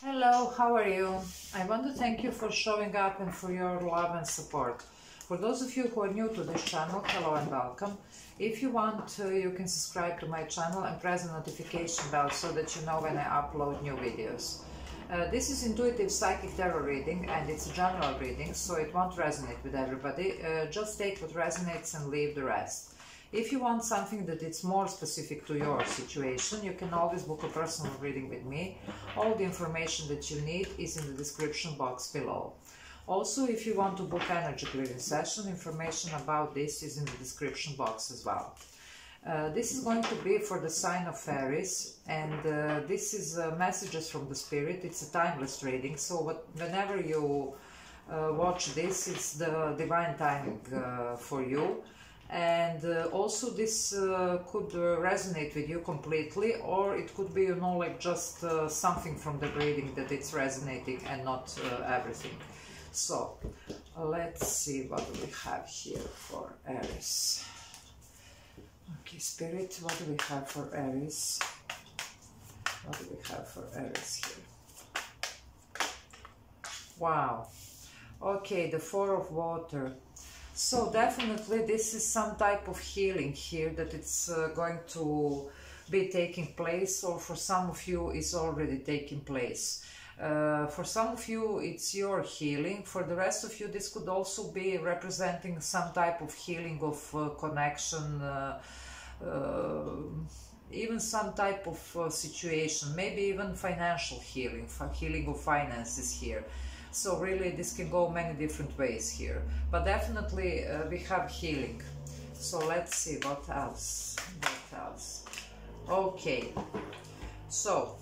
Hello, how are you? I want to thank you for showing up and for your love and support. For those of you who are new to this channel, hello and welcome. If you want, you can subscribe to my channel and press the notification bell so that you know when I upload new videos. This is intuitive psychic tarot reading and it's a general reading, so it won't resonate with everybody. Just take what resonates and leave the rest. If you want something that is more specific to your situation, you can always book a personal reading with me. All the information that you need is in the description box below. Also, if you want to book energy clearing session, information about this is in the description box as well. This is going to be for the sign of Aries, and this is messages from the spirit. It's a timeless reading, so whenever you watch this, it's the divine timing for you. And also this could resonate with you completely, or it could be, you know, like just something from the reading that it's resonating and not everything. So let's see what we have here for Aries. Okay, Spirit, what do we have for Aries? What do we have for Aries here? Wow. Okay, the Four of Water. So definitely this is some type of healing here that it's going to be taking place, or for some of you is already taking place. For some of you it's your healing. For the rest of you this could also be representing some type of healing of connection, even some type of situation, maybe even financial healing, healing of finances here. So really this can go many different ways here, but definitely we have healing. So let's see what else, Okay, so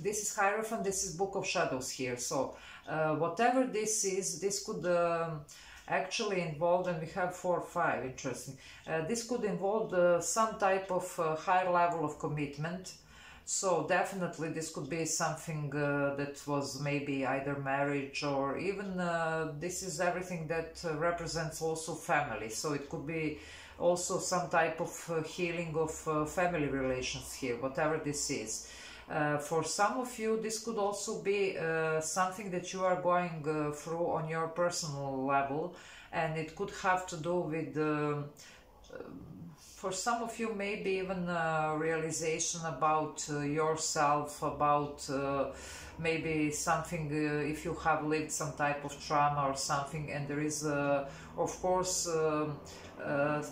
this is Hierophant, this is Book of Shadows here. So whatever this is, this could actually involve, and we have 4, 5, interesting. This could involve some type of higher level of commitment. So definitely this could be something that was maybe either marriage, or even this is everything that represents also family. So it could be also some type of healing of family relations here, whatever this is. For some of you this could also be something that you are going through on your personal level, and it could have to do with for some of you maybe even realization about yourself, about maybe something, if you have lived some type of trauma or something, and there is of course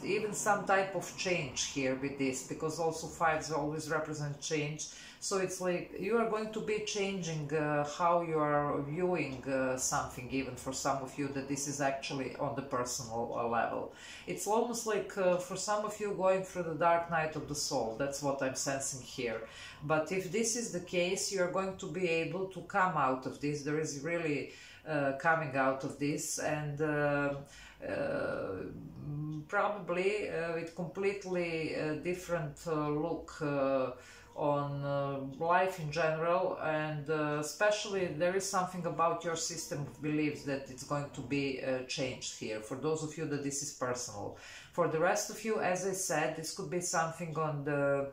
even some type of change here with this, because also fives always represent change. So it's like you are going to be changing how you are viewing something, even for some of you, that this is actually on the personal level. It's almost like for some of you going through the dark night of the soul. That's what I'm sensing here. But if this is the case, you are going to be able to come out of this. There is really coming out of this, and probably with completely different look on life in general, and especially there is something about your system of beliefs that it's going to be changed here. For those of you that this is personal. For the rest of you, as I said, this could be something on the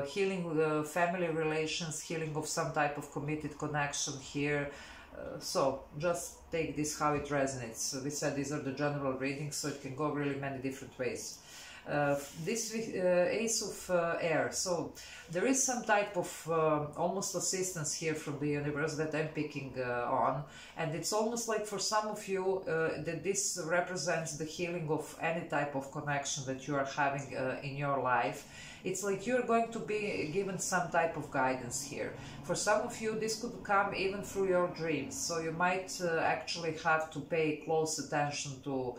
healing family relations, healing of some type of committed connection here. So just take this how it resonates. We said these are the general readings, so it can go really many different ways. This Ace of Air, so there is some type of almost assistance here from the universe that I'm picking on, and it's almost like for some of you that this represents the healing of any type of connection that you are having in your life. It's like you're going to be given some type of guidance here. For some of you this could come even through your dreams, so you might actually have to pay close attention to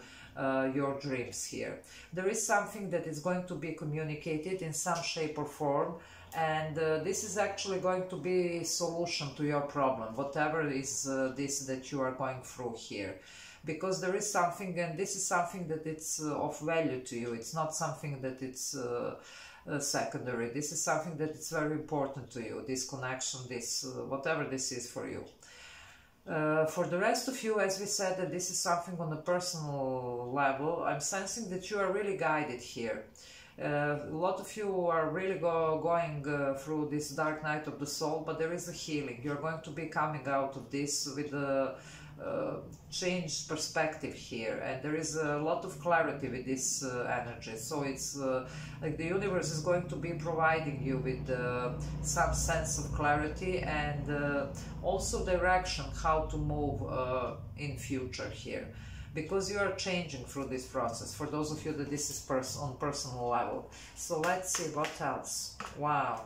your dreams here. There is something that is going to be communicated in some shape or form, and this is actually going to be a solution to your problem, whatever is this that you are going through here. Because there is something, and this is something that it's of value to you. It's not something that it's secondary. This is something that is very important to you, this connection, this whatever this is for you. For the rest of you, as we said, that this is something on a personal level, I'm sensing that you are really guided here. A lot of you are really going through this dark night of the soul, but there is a healing. You're going to be coming out of this with a changed perspective here, and there is a lot of clarity with this energy. So it's like the universe is going to be providing you with some sense of clarity and also direction how to move in future here, because you are changing through this process, for those of you that this is on personal level. So let's see what else. Wow.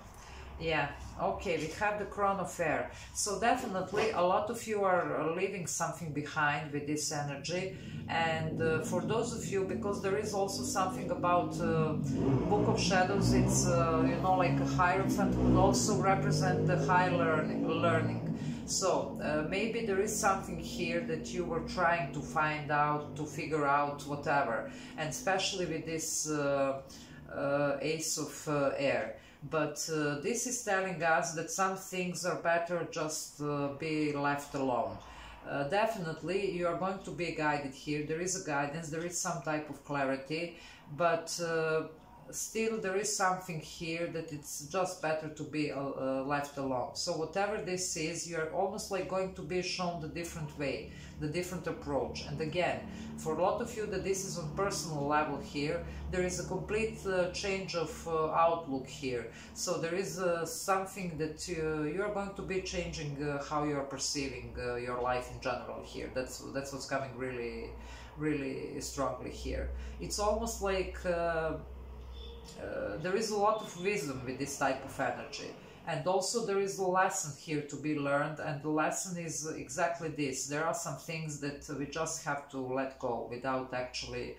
Yeah, okay, we have the Crown of Air. So definitely a lot of you are leaving something behind with this energy. And for those of you, because there is also something about Book of Shadows, it's, you know, like a Hierophant could also represent the high learning. So maybe there is something here that you were trying to find out, to figure out, whatever. And especially with this Ace of Air. But this is telling us that some things are better just be left alone. Definitely you are going to be guided here. There is a guidance, there is some type of clarity, but still there is something here that it's just better to be left alone. So whatever this is, you're almost like going to be shown the different way, the different approach. And again, for a lot of you that this is on personal level here, there is a complete change of outlook here. So there is something that you're going to be changing how you're perceiving your life in general here. That's what's coming really, really strongly here. It's almost like there is a lot of wisdom with this type of energy, and also there is a lesson here to be learned, and the lesson is exactly this: there are some things that we just have to let go without actually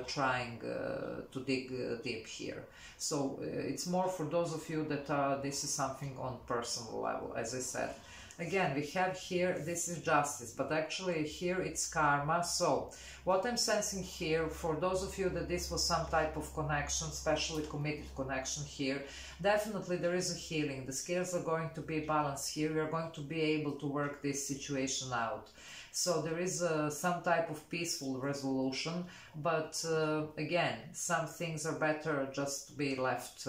trying to dig deep here. So it's more for those of you that this is something on personal level, as I said. Again, we have here, this is justice, but actually here it's karma. So what I'm sensing here, for those of you that this was some type of connection, especially committed connection here, definitely there is a healing. The scales are going to be balanced here. We are going to be able to work this situation out. So there is some type of peaceful resolution, but again, some things are better just to be left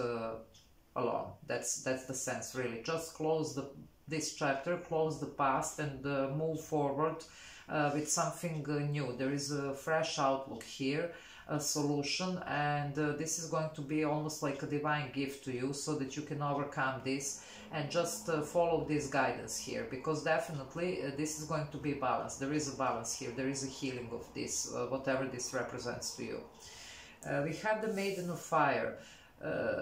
alone. That's the sense, really. Just close this chapter, close the past, and move forward with something new. There is a fresh outlook here, a solution, and this is going to be almost like a divine gift to you, so that you can overcome this and just follow this guidance here, because definitely this is going to be balanced. There is a balance here, there is a healing of this, whatever this represents to you. We have the Maiden of Fire.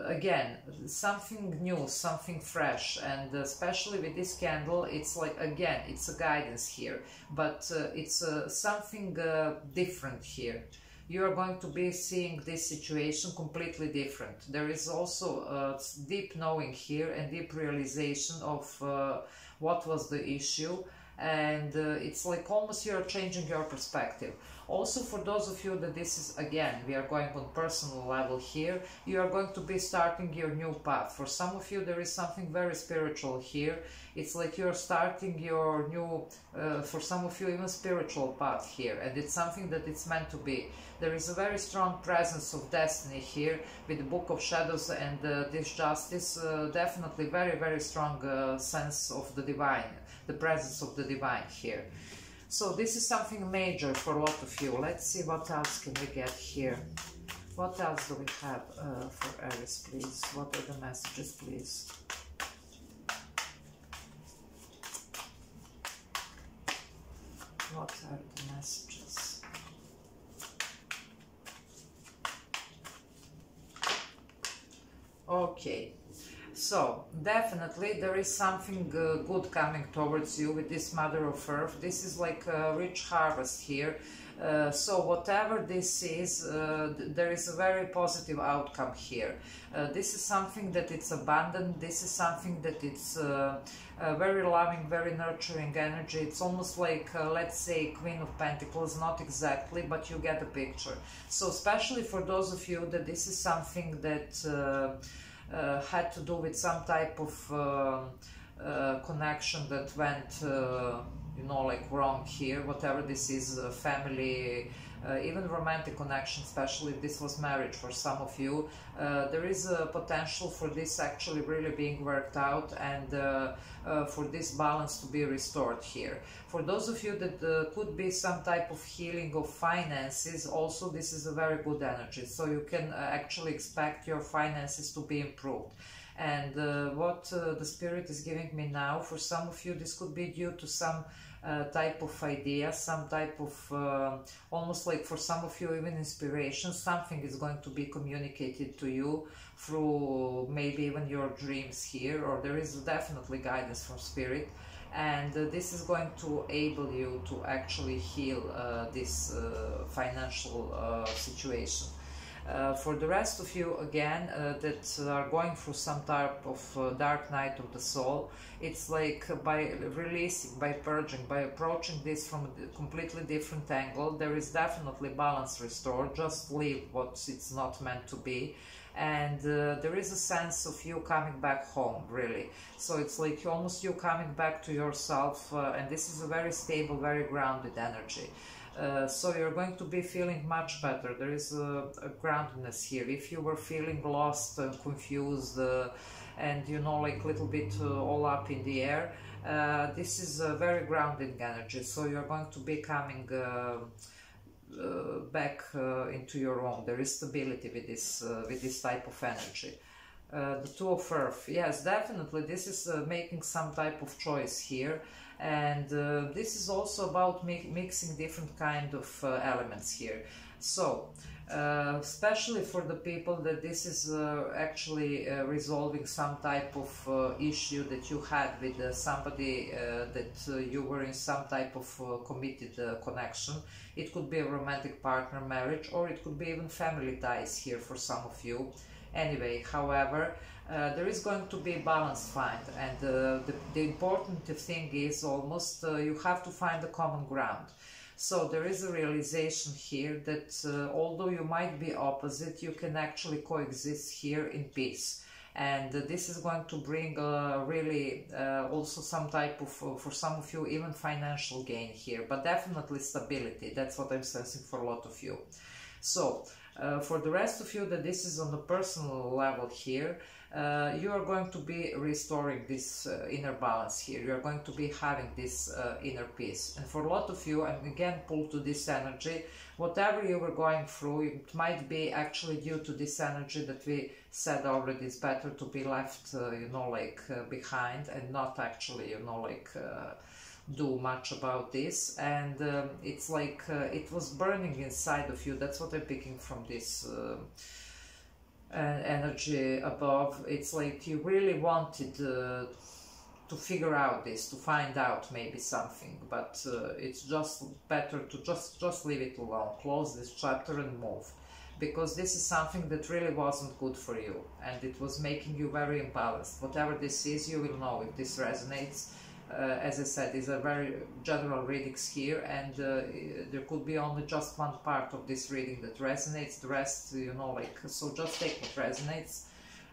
Again, something new, something fresh, and especially with this candle, it's like, again, it's a guidance here, but it's something different here. You are going to be seeing this situation completely different. There is also deep knowing here and deep realization of what was the issue, and it's like almost you're changing your perspective. Also, for those of you that this is, again, we are going on personal level here, you are going to be starting your new path. For some of you, there is something very spiritual here. It's like you're starting your new, for some of you, even spiritual path here, and it's something that it's meant to be. There is a very strong presence of destiny here with the Book of Shadows and this justice, definitely very, very strong sense of the divine, the presence of the divine here. So this is something major for a lot of you. Let's see what else can we get here. What else do we have for Aries, please? What are the messages, please? What are the messages? Okay. So, definitely there is something good coming towards you with this Mother of Earth. This is like a rich harvest here. So whatever this is, there is a very positive outcome here. This is something that it's abundant. This is something that it's very loving, very nurturing energy. It's almost like, let's say, Queen of Pentacles, not exactly, but you get the picture. So especially for those of you that this is something that had to do with some type of connection that went, you know, like wrong here, whatever this is, family even romantic connection, especially if this was marriage for some of you. There is a potential for this actually really being worked out, and for this balance to be restored here. For those of you that could be some type of healing of finances, also this is a very good energy, so you can actually expect your finances to be improved. And what the Spirit is giving me now, for some of you this could be due to some type of idea, some type of almost like for some of you even inspiration. Something is going to be communicated to you through maybe even your dreams here, or there is definitely guidance from Spirit, and this is going to enable you to actually heal this financial situation. For the rest of you, again, that are going through some type of dark night of the soul, it's like by releasing, by purging, by approaching this from a completely different angle, there is definitely balance restored. Just leave what it's not meant to be. And there is a sense of you coming back home, really. So it's like almost you coming back to yourself, and this is a very stable, very grounded energy. So you're going to be feeling much better. There is a groundedness here. If you were feeling lost and confused and, you know, like a little bit all up in the air, this is a very grounding energy. So you're going to be coming back into your own. There is stability with this type of energy. The Two of Earth, yes, definitely this is making some type of choice here, and this is also about mixing different kind of elements here. So especially for the people that this is actually resolving some type of issue that you had with somebody that you were in some type of committed connection. It could be a romantic partner, marriage, or it could be even family ties here for some of you. Anyway, however, there is going to be balance find, and the important thing is almost you have to find a common ground. So there is a realization here that although you might be opposite, you can actually coexist here in peace. And this is going to bring really also some type of, for some of you, even financial gain here, but definitely stability. That's what I'm sensing for a lot of you. So for the rest of you that this is on the personal level here, you are going to be restoring this inner balance here. You are going to be having this inner peace. And for a lot of you, I'm again pulled to this energy, whatever you were going through, it might be actually due to this energy that we said already. It's better to be left, you know, like behind, and not actually, you know, like do much about this. And it's like it was burning inside of you. That's what I'm picking from this energy above. It's like you really wanted to figure out this, to find out maybe something, but it's just better to just leave it alone, close this chapter and move, because this is something that really wasn't good for you, and it was making you very imbalanced. Whatever this is, you will know if this resonates. As I said, these are very general readings here, and there could be only just one part of this reading that resonates. The rest, you know, like, so just take what resonates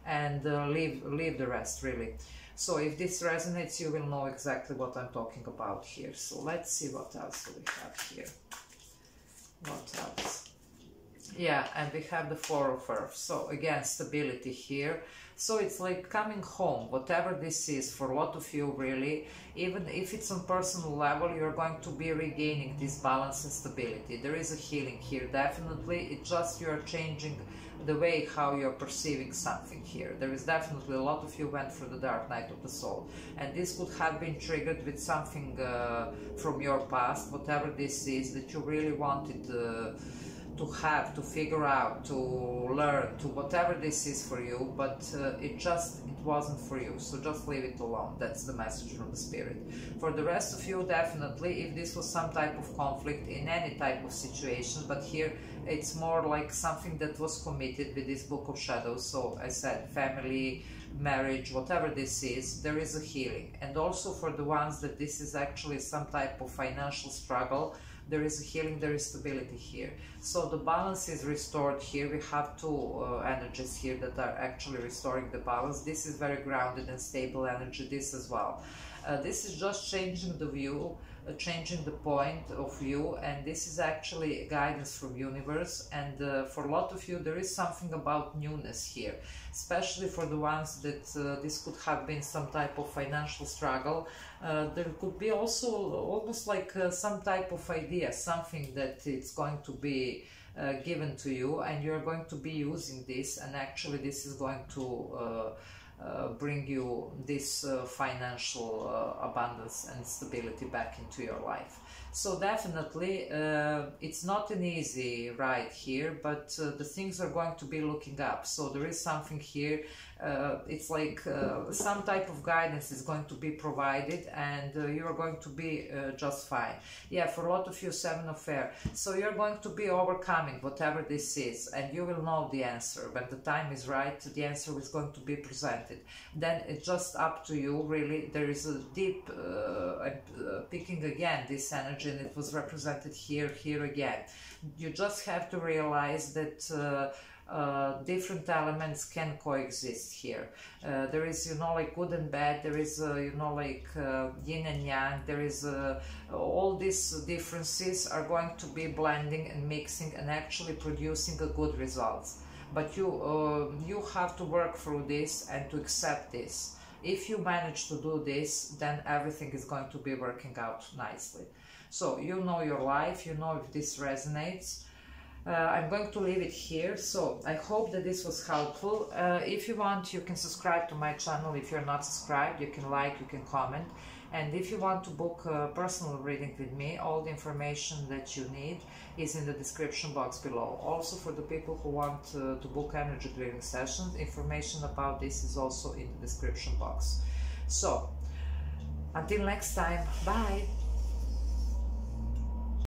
and leave the rest, really. So if this resonates, you will know exactly what I'm talking about here. So let's see what else do we have here. What else? Yeah, and we have the Four of Earth. So again, stability here. So it's like coming home, whatever this is for a lot of you, really. Even if it's on personal level, you're going to be regaining this balance and stability. There is a healing here, definitely. It's just you're changing the way how you're perceiving something here. There is definitely a lot of you went through the dark night of the soul, and this could have been triggered with something from your past, whatever this is that you really wanted to have, to figure out, to learn, to whatever this is for you, but it wasn't for you. So just leave it alone. That's the message from the Spirit. For the rest of you, definitely, if this was some type of conflict in any type of situation, but here it's more like something that was committed with this Book of Shadows. So I said family, marriage, whatever this is, there is a healing. And also for the ones that this is actually some type of financial struggle, there is a healing, there is stability here. So the balance is restored here. We have two energies here that are actually restoring the balance. This is very grounded and stable energy, this as well. This is just changing the view, changing the point of view, and this is actually guidance from universe. And for a lot of you, there is something about newness here, especially for the ones that this could have been some type of financial struggle. There could be also almost like some type of idea, something that it's going to be given to you, and you're going to be using this, and actually this is going to bring you this financial abundance and stability back into your life. So definitely it's not an easy ride here, but the things are going to be looking up. So there is something here, it's like some type of guidance is going to be provided, and you're going to be just fine. Yeah, for a lot of you, Seven of Air. So you're going to be overcoming whatever this is, and you will know the answer. When the time is right, the answer is going to be presented. Then it's just up to you, really. There is a deep picking again this energy, and it was represented here again. You just have to realize that different elements can coexist here. There is, you know, like good and bad. There is, you know, like yin and yang. There is all these differences are going to be blending and mixing and actually producing a good results. But you have to work through this and to accept this. If you manage to do this, then everything is going to be working out nicely. So you know your life, you know if this resonates. I'm going to leave it here. So I hope that this was helpful. If you want, you can subscribe to my channel. If you're not subscribed, you can like, you can comment. And if you want to book a personal reading with me, all the information that you need is in the description box below. Also, for the people who want to book energy clearing sessions, information about this is also in the description box. So until next time, bye.